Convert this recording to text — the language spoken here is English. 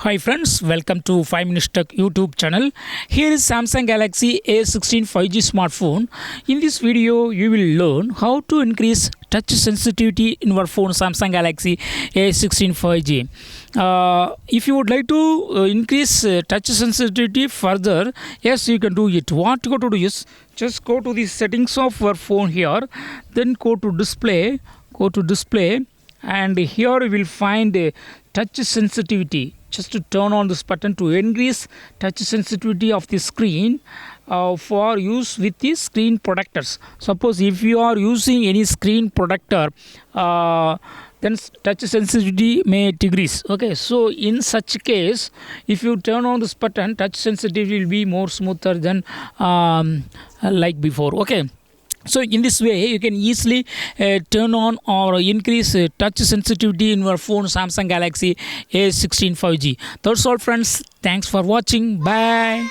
Hi friends, welcome to 5 Minutes Tech YouTube channel. Here is Samsung Galaxy A16 5G smartphone. In this video, you will learn how to increase touch sensitivity in your phone Samsung Galaxy A16 5G. If you would like to increase touch sensitivity further, yes, you can do it. What you got to do is just go to the settings of your phone here, then go to display, and here you will find touch sensitivity. Just to turn on this button to increase touch sensitivity of the screen for use with the screen protectors. Suppose if you are using any screen protector, then touch sensitivity may decrease. Okay, so in such case, if you turn on this button, touch sensitivity will be more smoother than like before. Okay. So in this way, you can easily turn on or increase touch sensitivity in your phone Samsung Galaxy A16 5G. That's all friends. Thanks for watching. Bye.